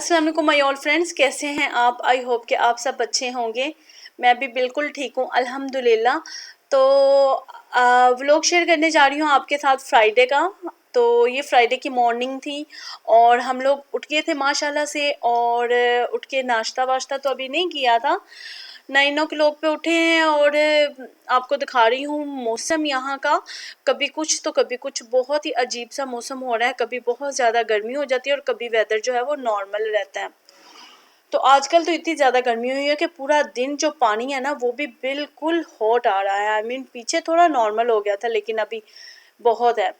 अस्सलाम वालेकुम my all friends, कैसे हैं आप? आई होप कि आप सब अच्छे होंगे। मैं भी बिल्कुल ठीक हूँ अल्हम्दुलिल्लाह। तो व्लॉग शेयर करने जा रही हूँ आपके साथ फ्राइडे का। तो ये फ्राइडे की मॉर्निंग थी और हम लोग उठ गए थे माशाल्लाह से। और उठ के नाश्ता वाश्ता तो अभी नहीं किया था, 9 o'clock पे उठे हैं। और आपको दिखा रही हूँ मौसम यहाँ का, कभी कुछ तो कभी कुछ। बहुत ही अजीब सा मौसम हो रहा है, कभी बहुत ज़्यादा गर्मी हो जाती है और कभी वेदर जो है वो नॉर्मल रहता है। तो आजकल तो इतनी ज़्यादा गर्मी हुई है कि पूरा दिन जो पानी है ना वो भी बिल्कुल हॉट आ रहा है। आई मीन पीछे थोड़ा नॉर्मल हो गया था लेकिन अभी बहुत है।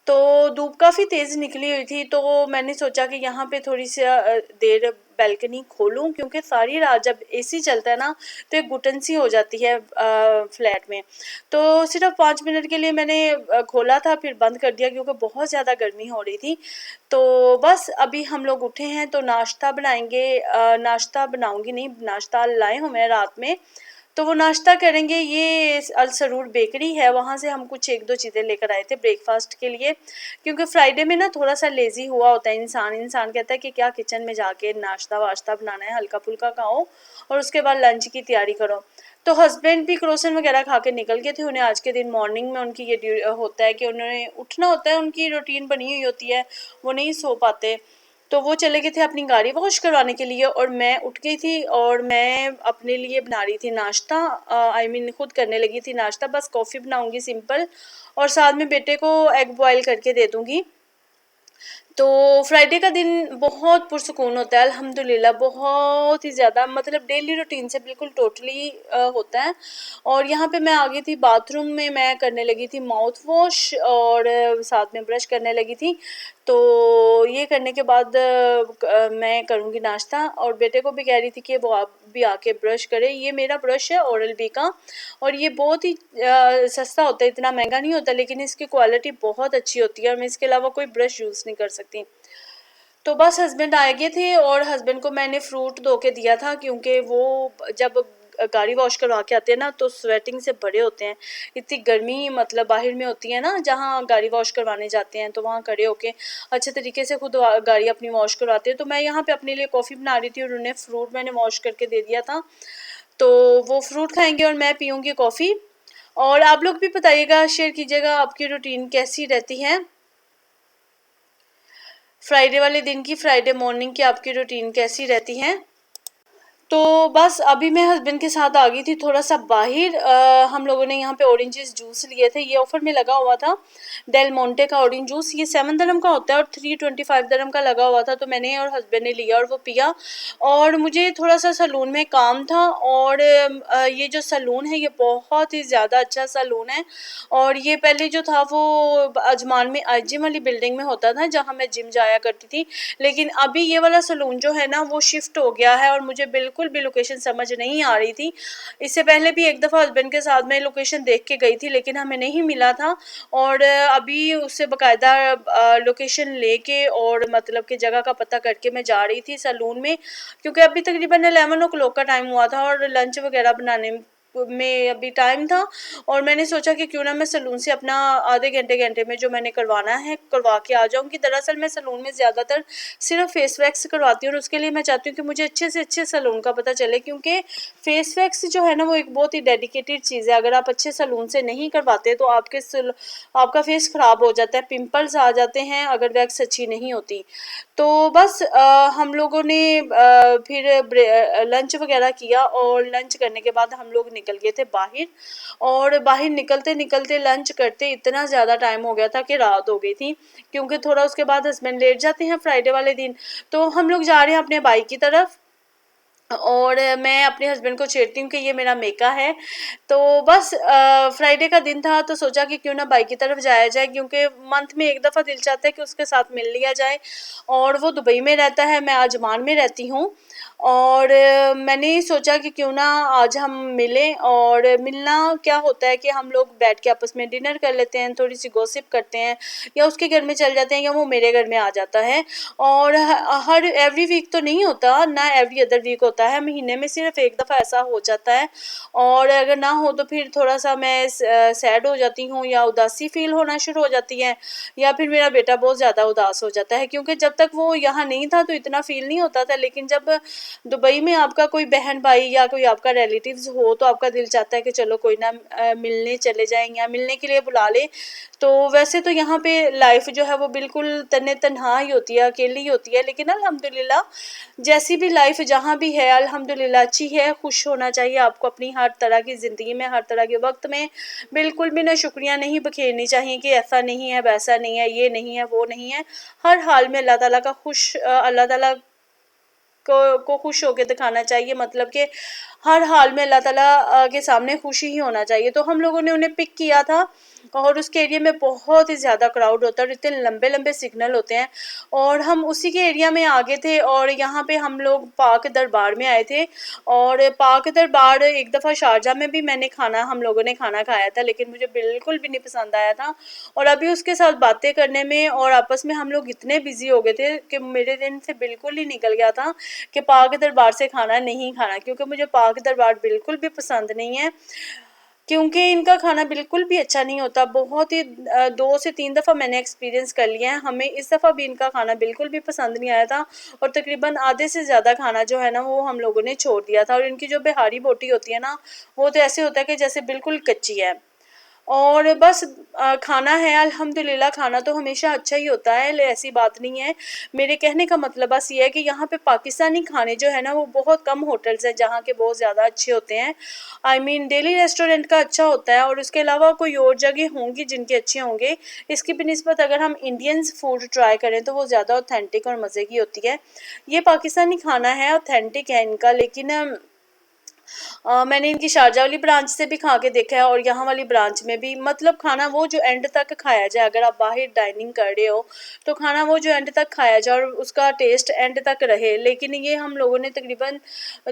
तो धूप काफ़ी तेज़ निकली हुई थी, तो मैंने सोचा कि यहाँ पे थोड़ी सी देर बैल्कनी खोलूँ, क्योंकि सारी रात जब एसी चलता है ना तो एक घुटन सी हो जाती है फ्लैट में। तो सिर्फ 5 मिनट के लिए मैंने खोला था, फिर बंद कर दिया क्योंकि बहुत ज़्यादा गर्मी हो रही थी। तो बस अभी हम लोग उठे हैं तो नाश्ता बनाएंगे। नाश्ता बनाऊंगी नहीं, नाश्ता लाए हूँ मैं रात में, तो वो नाश्ता करेंगे। ये अल सरूर बेकरी है, वहाँ से हम कुछ एक दो चीज़ें लेकर आए थे ब्रेकफास्ट के लिए। क्योंकि फ्राइडे में ना थोड़ा सा लेज़ी हुआ होता है इंसान कहता है कि क्या किचन में जाके नाश्ता वाश्ता बनाना है, हल्का फुल्का खाओ और उसके बाद लंच की तैयारी करो। तो हस्बैंड भी क्रोसन वगैरह खा के निकल गए थे। उन्हें आज के दिन मॉर्निंग में उनकी ये होता है कि उन्होंने उठना होता है, उनकी रूटीन बनी हुई होती है, वो नहीं सो पाते। तो वो चले गए थे अपनी गाड़ी वॉश करवाने के लिए और मैं उठ गई थी और मैं अपने लिए बना रही थी नाश्ता। आई मीन खुद करने लगी थी नाश्ता। बस कॉफ़ी बनाऊंगी सिंपल और साथ में बेटे को एग बॉयल करके दे दूंगी। तो फ्राइडे का दिन बहुत पुरसुकून होता है अल्हम्दुलिल्लाह, बहुत ही ज़्यादा, मतलब डेली रूटीन से बिल्कुल टोटली होता है। और यहाँ पे मैं आ गई थी बाथरूम में, मैं करने लगी थी माउथ वॉश और साथ में ब्रश करने लगी थी। तो ये करने के बाद मैं करूँगी नाश्ता और बेटे को भी कह रही थी कि वो आप भी आके ब्रश करे। ये मेरा ब्रश है ओरल बी का और ये बहुत ही सस्ता होता है, इतना महंगा नहीं होता, लेकिन इसकी क्वालिटी बहुत अच्छी होती है और मैं इसके अलावा कोई ब्रश यूज़ नहीं कर सकती। तो बस हस्बैंड आ गए थे और हस्बैंड को मैंने फ्रूट धो के दिया था, क्योंकि वो जब गाड़ी वॉश करवा के आते हैं ना तो स्वेटिंग से भरे होते हैं। इतनी गर्मी मतलब बाहर में होती है ना, जहाँ गाड़ी वॉश करवाने जाते हैं तो वहाँ खड़े होके अच्छे तरीके से खुद गाड़ी अपनी वॉश करवाते हैं। तो मैं यहाँ पे अपने लिए कॉफ़ी बना रही थी और उन्हें फ्रूट मैंने वॉश करके दे दिया था। तो वो फ्रूट खाएंगे और मैं पीऊँगी कॉफ़ी। और आप लोग भी बताइएगा, शेयर कीजिएगा आपकी रूटीन कैसी रहती है फ्राइडे वाले दिन की, फ्राइडे मॉर्निंग की आपकी रूटीन कैसी रहती है। तो बस अभी मैं हस्बैंड के साथ आ गई थी थोड़ा सा बाहर। हम लोगों ने यहाँ पे ऑरेंजेस जूस लिए थे, ये ऑफर में लगा हुआ था। डेल मोंटे का ऑरेंज जूस, ये 7 dirham का होता है और 325 dirham का लगा हुआ था। तो मैंने और हस्बैंड ने लिया और वो पिया। और मुझे थोड़ा सा सलून में काम था और ये जो सलून है ये बहुत ही ज़्यादा अच्छा सलून है। और ये पहले जो था वो अजमान में जिम वाली बिल्डिंग में होता था जहाँ मैं जिम जाया करती थी, लेकिन अभी ये वाला सलून जो है ना वो शिफ्ट हो गया है और मुझे बिल्कुल भी लोकेशन समझ नहीं आ रही थी। इससे पहले भी एक दफ़ा हस्बैंड के साथ मैं लोकेशन देख के गई थी लेकिन हमें नहीं मिला था। और अभी उससे बाकायदा लोकेशन लेके और मतलब कि जगह का पता करके मैं जा रही थी सलून में, क्योंकि अभी तकरीबन 11 o'clock का टाइम हुआ था और लंच वगैरह बनाने में अभी टाइम था। और मैंने सोचा कि क्यों ना मैं सलून से अपना आधे घंटे में जो मैंने करवाना है करवा के आ जाऊँगी। दरअसल मैं सलून में ज़्यादातर सिर्फ फेस वैक्स करवाती हूँ और उसके लिए मैं चाहती हूँ कि मुझे अच्छे से अच्छे सलून का पता चले, क्योंकि फेस वैक्स जो है ना वो एक बहुत ही डेडिकेटेड चीज़ है। अगर आप अच्छे सलून से नहीं करवाते तो आपका फेस ख़राब हो जाता है, पिंपल्स आ जाते हैं अगर वैक्स अच्छी नहीं होती। तो बस हम लोगों ने फिर लंच वगैरह किया और लंच करने के बाद हम लोग निकल गए थे बाहर। और बाहर निकलते निकलते लंच करते इतना ज़्यादा टाइम हो गया था कि रात हो गई थी, क्योंकि थोड़ा उसके बाद हस्बैंड लेट जाते हैं फ्राइडे वाले दिन। तो हम लोग जा रहे हैं अपने बाइक की तरफ और मैं अपने हस्बैंड को छेड़ती हूँ कि ये मेरा मेका है। तो बस फ्राइडे का दिन था तो सोचा कि क्यों ना बाइक की तरफ जाया जाए, क्योंकि मंथ में एक दफ़ा दिल चाहता है कि उसके साथ मिल लिया जाए। और वो दुबई में रहता है, मैं आजमान में रहती हूँ। और मैंने सोचा कि क्यों ना आज हम मिलें, और मिलना क्या होता है कि हम लोग बैठ के आपस में डिनर कर लेते हैं, थोड़ी सी गॉसिप करते हैं, या उसके घर में चल जाते हैं या वो मेरे घर में आ जाता है। और हर एवरी वीक तो नहीं होता ना, एवरी अदर वीक होता है, महीने में सिर्फ एक दफ़ा ऐसा हो जाता है। और अगर ना हो तो फिर थोड़ा सा मैं सैड हो जाती हूँ या उदासी फील होना शुरू हो जाती है, या फिर मेरा बेटा बहुत ज़्यादा उदास हो जाता है, क्योंकि जब तक वो यहाँ नहीं था तो इतना फील नहीं होता था, लेकिन जब दुबई में आपका कोई बहन भाई या कोई आपका रिलेटिव्स हो तो आपका दिल चाहता है कि चलो कोई ना मिलने चले जाएं या मिलने के लिए बुला ले। तो वैसे तो यहाँ पे लाइफ जो है वो बिल्कुल तन्ने तन्हा ही होती है, अकेली ही होती है, लेकिन अल्हम्दुलिल्लाह जैसी भी लाइफ जहाँ भी है अल्हम्दुलिल्लाह अच्छी है। खुश होना चाहिए आपको अपनी हर तरह की ज़िंदगी में, हर तरह के वक्त में। बिल्कुल भी ना शुक्रिया नहीं बखेरनी चाहिए कि ऐसा नहीं है, वैसा नहीं है, ये नहीं है, वो नहीं है। हर हाल में अल्लाह ताला का अल्लाह ताला को खुश होके दिखाना चाहिए, मतलब कि हर हाल में अल्लाह ताला के सामने खुशी ही होना चाहिए। तो हम लोगों ने उन्हें पिक किया था, और उसके एरिया में बहुत ही ज़्यादा क्राउड होता है और इतने लंबे लंबे सिग्नल होते हैं, और हम उसी के एरिया में आगे थे। और यहाँ पे हम लोग पाक दरबार में आए थे, और पाक दरबार एक दफ़ा शारजा में भी मैंने खाना हम लोगों ने खाना खाया था, लेकिन मुझे बिल्कुल भी नहीं पसंद आया था। और अभी उसके साथ बातें करने में और आपस में हम लोग इतने बिजी हो गए थे कि मेरे दिन से बिल्कुल ही निकल गया था कि पाक दरबार से खाना नहीं खाना, क्योंकि मुझे पाक दरबार बिल्कुल भी पसंद नहीं है, क्योंकि इनका खाना बिल्कुल भी अच्छा नहीं होता। बहुत ही 2 से 3 दफ़ा मैंने एक्सपीरियंस कर लिया है, हमें इस दफ़ा भी इनका खाना बिल्कुल भी पसंद नहीं आया था, और तकरीबन आधे से ज़्यादा खाना जो है ना वो हम लोगों ने छोड़ दिया था। और इनकी जो बिहारी बोटी होती है ना, वो तो ऐसे होता है कि जैसे बिल्कुल कच्ची है। और बस खाना है अल्हम्दुलिल्लाह, खाना तो हमेशा अच्छा ही होता है, ऐसी बात नहीं है। मेरे कहने का मतलब बस ये है कि यहाँ पे पाकिस्तानी खाने जो है ना वो बहुत कम होटल्स हैं जहाँ के बहुत ज़्यादा अच्छे होते हैं। आई मीन डेली रेस्टोरेंट का अच्छा होता है, और उसके अलावा कोई और जगह होंगी जिनके अच्छे होंगे। इसकी बिनिस्बत अगर हम इंडियंस फूड ट्राई करें तो वो ज़्यादा ऑथेंटिक और मज़े की होती है। ये पाकिस्तानी खाना है, ऑथेंटिक है इनका, लेकिन मैंने इनकी शारजा वाली ब्रांच से भी खा के देखा है, और यहाँ वाली ब्रांच में भी, मतलब खाना वो जो एंड तक खाया जाए। अगर आप बाहर डाइनिंग कर रहे हो तो खाना वो जो एंड तक खाया जाए और उसका टेस्ट एंड तक रहे। लेकिन ये हम लोगों ने तकरीबन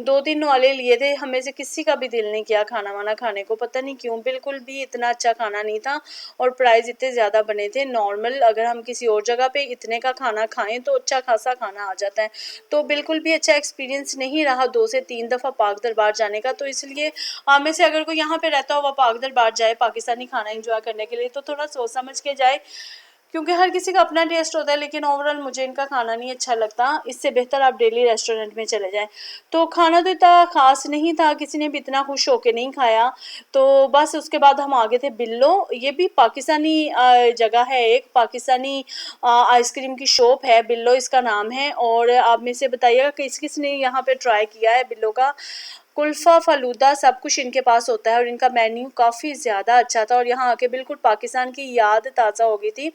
2 दिन वाले लिए थे, हमें से किसी का भी दिल नहीं किया खाना वाना खाने को, पता नहीं क्यों। बिल्कुल भी इतना अच्छा खाना नहीं था, और प्राइस इतने ज़्यादा बने थे नॉर्मल। अगर हम किसी और जगह पे इतने का खाना खाएं तो अच्छा खासा खाना आ जाता है। तो बिल्कुल भी अच्छा एक्सपीरियंस नहीं रहा 2 से 3 दफ़ा पाक दरबार जाने का। तो इसलिए आप में से अगर कोई यहाँ पे रहता हुआ पाक दरबार जाए पाकिस्तानी खाना एंजॉय करने के लिए तो थोड़ा सोच समझ के जाए, क्योंकि हर किसी का अपना टेस्ट होता है। लेकिन ओवरऑल मुझे इनका खाना नहीं अच्छा लगता, इससे बेहतर आप डेली रेस्टोरेंट में चले जाएं। तो खाना तो इतना ख़ास नहीं था, किसी ने भी इतना खुश होके नहीं खाया। तो बस उसके बाद हम आगे थे बिल्लो। ये भी पाकिस्तानी जगह है, एक पाकिस्तानी आइसक्रीम की शॉप है, बिल्लो इसका नाम है। और आप में से बताइएगा किस किस ने यहाँ पे ट्राई किया है बिल्लो का। कुल्फ़ा, फ़ालूदा सब कुछ इनके पास होता है, और इनका मेन्यू काफ़ी ज़्यादा अच्छा था, और यहाँ आके बिल्कुल पाकिस्तान की याद ताज़ा हो गई थी।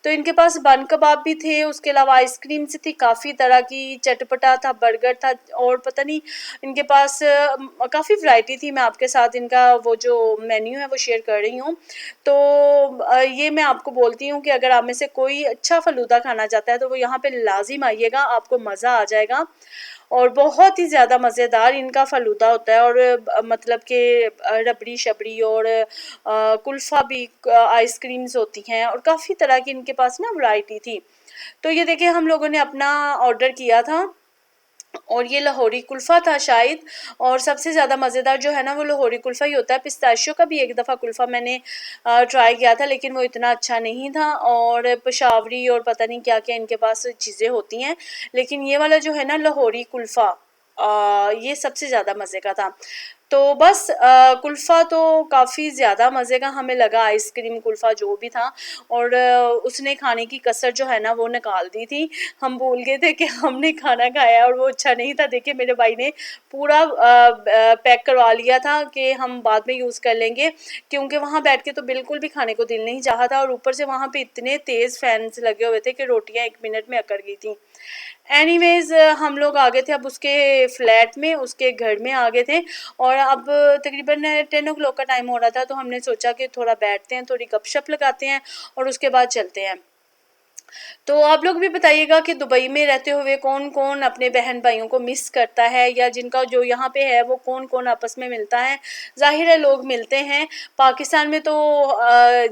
तो इनके पास बन कबाब भी थे, उसके अलावा आइसक्रीम्स थी काफ़ी तरह की, चटपटा था, बर्गर था, और पता नहीं इनके पास काफ़ी वैरायटी थी। मैं आपके साथ इनका वो जो मेन्यू है वो शेयर कर रही हूँ। तो ये मैं आपको बोलती हूँ कि अगर आप में से कोई अच्छा फ़ालूदा खाना चाहता है तो वो यहाँ पे लाज़िम आइएगा, आपको मज़ा आ जाएगा। और बहुत ही ज़्यादा मज़ेदार इनका फ़ालूदा होता है, और मतलब कि रबड़ी शबड़ी और कुल्फ़ा भी, आइसक्रीम्स होती हैं, और काफ़ी तरह की इनके पास ना वैरायटी थी। तो ये देखिए हम लोगों ने अपना ऑर्डर किया था, और ये लाहौरी कुल्फ़ा था शायद। और सबसे ज़्यादा मज़ेदार जो है ना वो लाहौरी कुल्फ़ा ही होता है। पिस्ताशियो का भी एक दफ़ा कुल्फ़ा मैंने ट्राई किया था, लेकिन वो इतना अच्छा नहीं था। और पेशावरी और पता नहीं क्या क्या इनके पास चीज़ें होती हैं, लेकिन ये वाला जो है ना लाहौरी कुल्फ़ा, ये सबसे ज़्यादा मज़े का था। तो बस कुल्फ़ा तो काफ़ी ज़्यादा मज़े का हमें लगा, आइसक्रीम कुल्फ़ा जो भी था। और उसने खाने की कसर जो है ना वो निकाल दी थी। हम भूल गए थे कि हमने खाना खाया और वो अच्छा नहीं था। देखिए मेरे भाई ने पूरा पैक करवा लिया था कि हम बाद में यूज़ कर लेंगे, क्योंकि वहाँ बैठ के तो बिल्कुल भी खाने को दिल नहीं चाहा था, और ऊपर से वहाँ पे इतने तेज़ फैन्स लगे हुए थे कि रोटियाँ 1 मिनट में अकड़ गई थी। एनीवेज हम लोग आ गए थे अब उसके फ्लैट में, उसके घर में आ गए थे। और अब तकरीबन 10 o'clock का टाइम हो रहा था, तो हमने सोचा कि थोड़ा बैठते हैं, थोड़ी गपशप लगाते हैं और उसके बाद चलते हैं। तो आप लोग भी बताइएगा कि दुबई में रहते हुए कौन कौन अपने बहन भाइयों को मिस करता है, या जिनका जो यहाँ पे है वो कौन कौन आपस में मिलता है। जाहिर है लोग मिलते हैं। पाकिस्तान में तो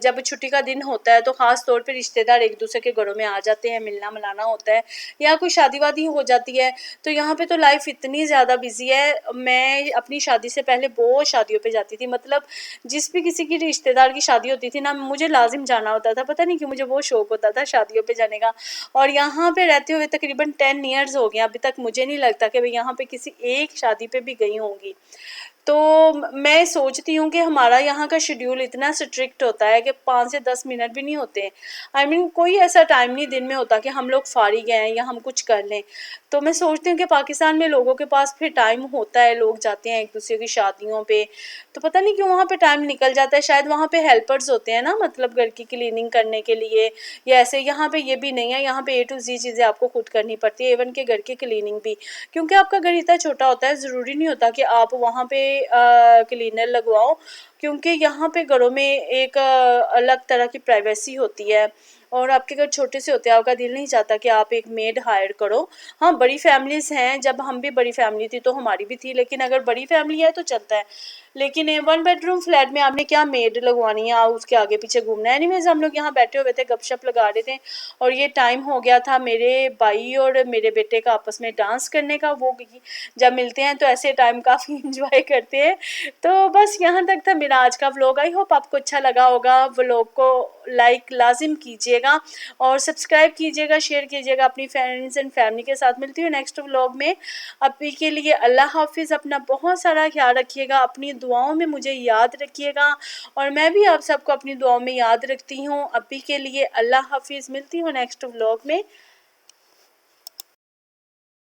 जब छुट्टी का दिन होता है तो ख़ास तौर पे रिश्तेदार एक दूसरे के घरों में आ जाते हैं, मिलना मिलाना होता है, या कोई शादी वादी हो जाती है। तो यहाँ पे तो लाइफ इतनी ज़्यादा बिजी है। मैं अपनी शादी से पहले बहुत शादियों पे जाती थी, मतलब जिस भी किसी की रिश्तेदार की शादी होती थी ना, मुझे लाजिम जाना होता था। पता नहीं क्यों मुझे बहुत शौक होता था शादियों पे जाने का। और यहाँ पे रहते हुए तकरीबन 10 ईयर्स हो गए, अभी तक मुझे नहीं लगता कि मैं यहाँ पे किसी एक शादी पे भी गई होंगी। तो मैं सोचती हूँ कि हमारा यहाँ का शेड्यूल इतना स्ट्रिक्ट होता है कि 5 से 10 मिनट भी नहीं होते। आई मीन कोई ऐसा टाइम नहीं दिन में होता कि हम लोग फारिग हैं या हम कुछ कर लें। तो मैं सोचती हूँ कि पाकिस्तान में लोगों के पास फिर टाइम होता है, लोग जाते हैं एक दूसरे की शादियों पे। तो पता नहीं क्यों वहाँ पे टाइम निकल जाता है। शायद वहाँ पे हेल्पर्स होते हैं ना, मतलब घर की क्लीनिंग करने के लिए या ऐसे। यहाँ पे ये भी नहीं है, यहाँ पे A to Z चीज़ें आपको खुद करनी पड़ती है, इवन के घर की क्लीनिंग भी। क्योंकि आपका घर इतना छोटा होता है, ज़रूरी नहीं होता कि आप वहाँ पे क्लीनर लगवाओ। क्योंकि यहाँ पे घरों में एक अलग तरह की प्राइवेसी होती है, और आपके घर छोटे से होते हैं, आपका दिल नहीं चाहता कि आप एक मेड हायर करो। हाँ, बड़ी फैमिलीज़ हैं, जब हम भी बड़ी फैमिली थी तो हमारी भी थी, लेकिन अगर बड़ी फैमिली है तो चलता है। लेकिन 1 बेडरूम फ्लैट में आपने क्या मेड लगवानी है, उसके आगे पीछे घूमना है। एनीवेज हम लोग यहाँ बैठे हुए थे, गपशप लगा रहे थे, और ये टाइम हो गया था मेरे भाई और मेरे बेटे का आपस में डांस करने का। वो जब मिलते हैं तो ऐसे टाइम काफ़ी इंजॉय करते हैं। तो बस यहाँ तक था मेरा आज का व्लॉग। आई होप आपको अच्छा लगा होगा। व्लॉग को लाइक लाजिम कीजिएगा और सब्सक्राइब कीजिएगा, शेयर कीजिएगा अपनी फ्रेंड्स एंड फैमिली के साथ। मिलती हूँ नेक्स्ट व्लॉग में। अभी के लिए अल्लाह हाफिज़। अपना बहुत सारा ख्याल रखिएगा, अपनी दुआओं में मुझे याद रखिएगा, और मैं भी आप सबको अपनी दुआओं में याद रखती हूँ। अभी के लिए अल्लाह हाफिज़। मिलती हूँ नेक्स्ट व्लॉग में।